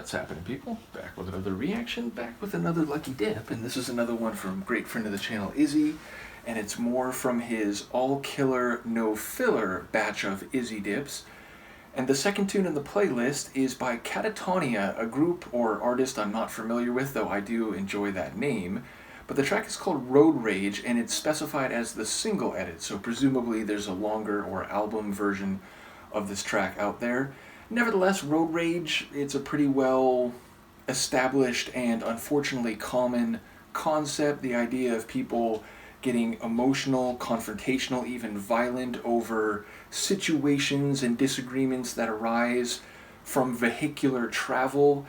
What's happening, people? Back with another reaction, back with another lucky dip, and this is another one from a great friend of the channel, Izzy, and it's more from his all-killer, no-filler batch of Izzy dips. And the second tune in the playlist is by Catatonia, a group or artist I'm not familiar with, though I do enjoy that name. But the track is called Road Rage, and it's specified as the single edit, so presumably there's a longer or album version of this track out there. Nevertheless, Road Rage, it's a pretty well established and unfortunately common concept, the idea of people getting emotional, confrontational, even violent over situations and disagreements that arise from vehicular travel.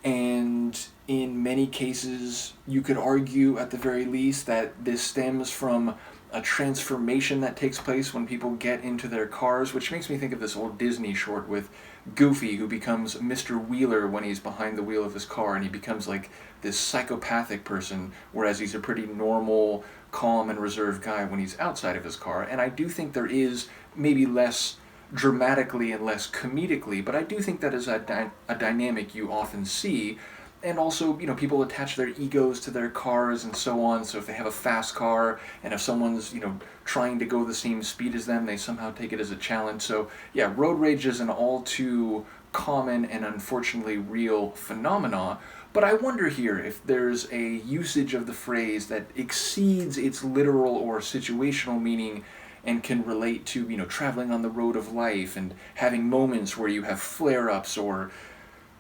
And in many cases, you could argue at the very least that this stems from a transformation that takes place when people get into their cars, which makes me think of this old Disney short with Goofy, who becomes Mr. Wheeler when he's behind the wheel of his car, and he becomes like this psychopathic person, whereas he's a pretty normal, calm, and reserved guy when he's outside of his car. And I do think there is maybe less dramatically and less comedically, but I do think that is a dynamic you often see. And also, you know, people attach their egos to their cars and so on, so if they have a fast car, and if someone's, you know, trying to go the same speed as them, they somehow take it as a challenge. So, yeah, road rage is an all too common and unfortunately real phenomena, but I wonder here if there's a usage of the phrase that exceeds its literal or situational meaning and can relate to, you know, traveling on the road of life and having moments where you have flare-ups or,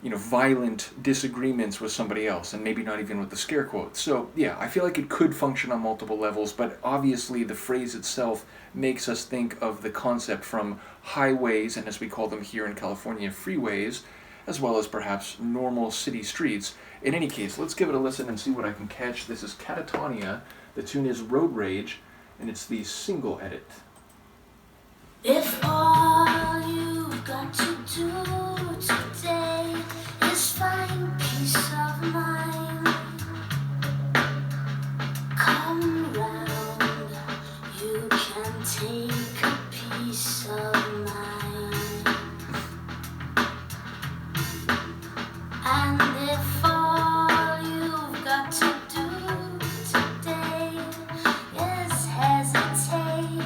you know, violent disagreements with somebody else, and maybe not even with the scare quotes. So, yeah, I feel like it could function on multiple levels, but obviously the phrase itself makes us think of the concept from highways, and as we call them here in California, freeways, as well as perhaps normal city streets. In any case, let's give it a listen and see what I can catch. This is Catatonia, the tune is Road Rage, and it's the single edit. If all you've got to do today is find peace of mind, come round, you can take a piece of mine. And if all you've got to do today is hesitate,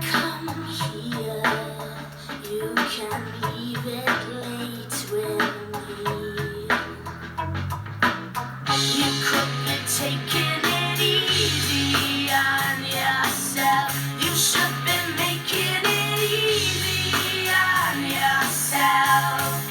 come here, you can leave it late with me. You could be taking it easy on yourself. You should be making it easy on yourself.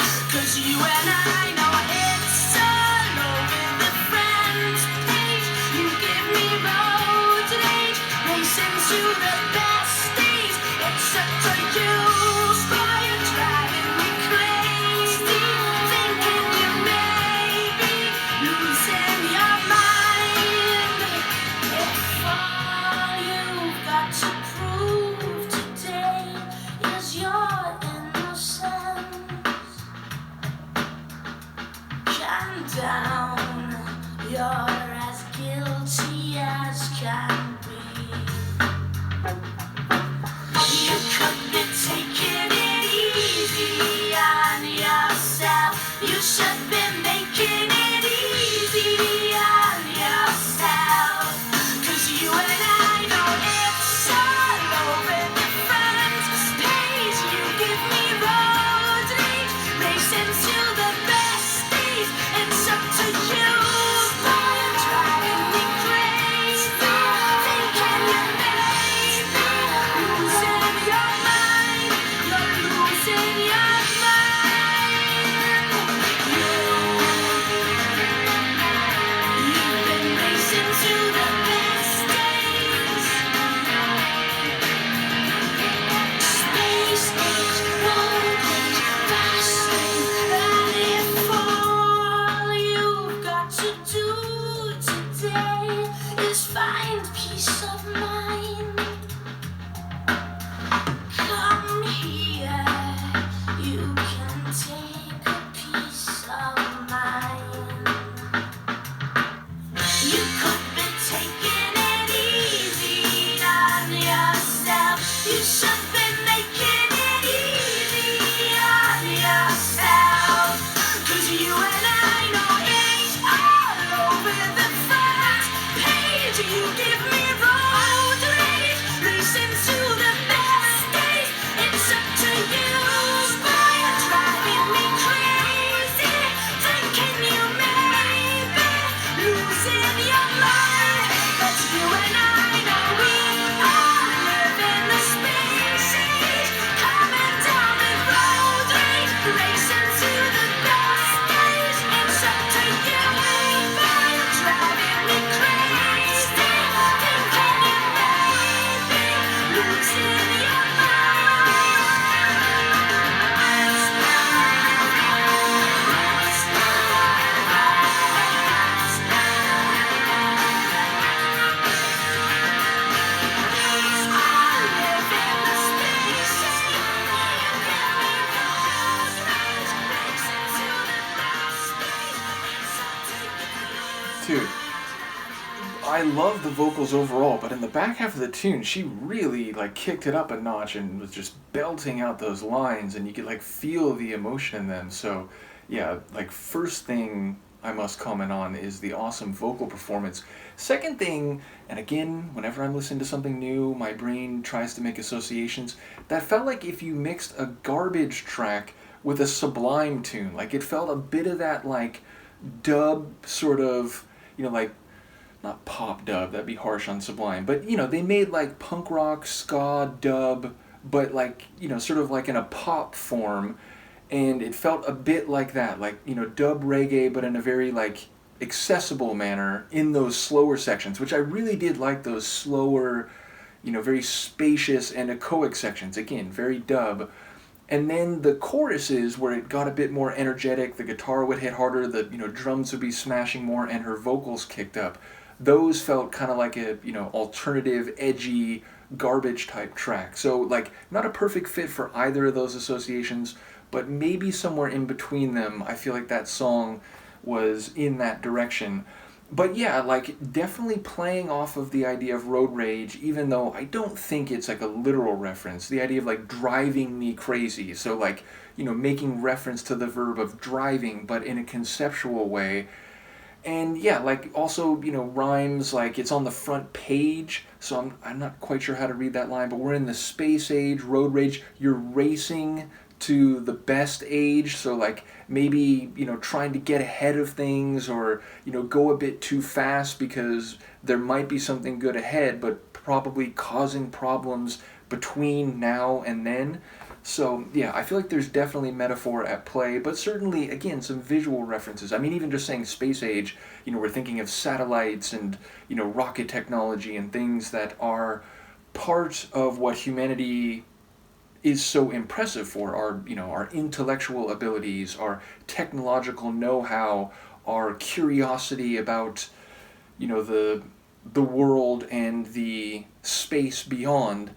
too. I love the vocals overall, but in the back half of the tune, she really like kicked it up a notch and was just belting out those lines, and you could like feel the emotion in them. So, yeah, like first thing I must comment on is the awesome vocal performance. Second thing, and again, whenever I'm listening to something new, my brain tries to make associations. That felt like if you mixed a garbage track with a Sublime tune. Like it felt a bit of that like dub sort of, like not pop dub, that'd be harsh on Sublime, but they made like punk rock, ska, dub, but like, sort of like in a pop form, and it felt a bit like that, like, dub reggae, but in a very like accessible manner in those slower sections, which I really did like those slower, very spacious and echoic sections, again, very dub. And then the choruses, where it got a bit more energetic, the guitar would hit harder, the drums would be smashing more, and her vocals kicked up. Those felt kind of like a alternative, edgy, garbage type track. So like not a perfect fit for either of those associations, but maybe somewhere in between them. I feel like that song was in that direction. But yeah, like definitely playing off of the idea of road rage, even though I don't think it's like a literal reference. The idea of like driving me crazy. So like, making reference to the verb of driving, but in a conceptual way. And yeah, like also, rhymes like it's on the front page, so I'm not quite sure how to read that line, but we're in the space age, road rage, you're racing to the best age, so like maybe, trying to get ahead of things or, go a bit too fast because there might be something good ahead, but probably causing problems between now and then. So yeah, I feel like there's definitely metaphor at play, but certainly, again, some visual references. I mean, even just saying space age, we're thinking of satellites and, rocket technology and things that are part of what humanity is so impressive for, our intellectual abilities, our technological know-how, our curiosity about, the world and the space beyond.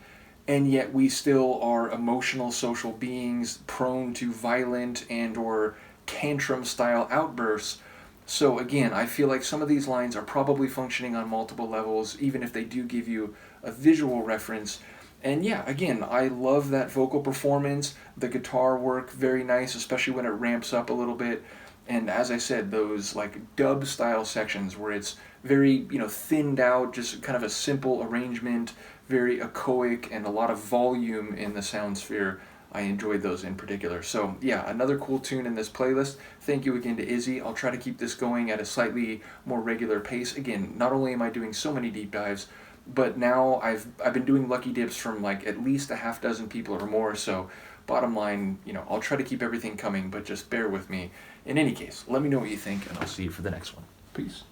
And yet we still are emotional social beings prone to violent and or tantrum style outbursts. So again, I feel like some of these lines are probably functioning on multiple levels, even if they do give you a visual reference. And yeah, again, I love that vocal performance, the guitar work, very nice, especially when it ramps up a little bit. And as I said, those like dub style sections where it's very, thinned out, just kind of a simple arrangement, very echoic and a lot of volume in the sound sphere. I enjoyed those in particular. So yeah, another cool tune in this playlist. Thank you again to Izzy. I'll try to keep this going at a slightly more regular pace. Again, not only am I doing so many deep dives, but now I've been doing lucky dips from like at least a half dozen people or more. So bottom line, I'll try to keep everything coming, but just bear with me. In any case, let me know what you think, and I'll see you for the next one. Peace.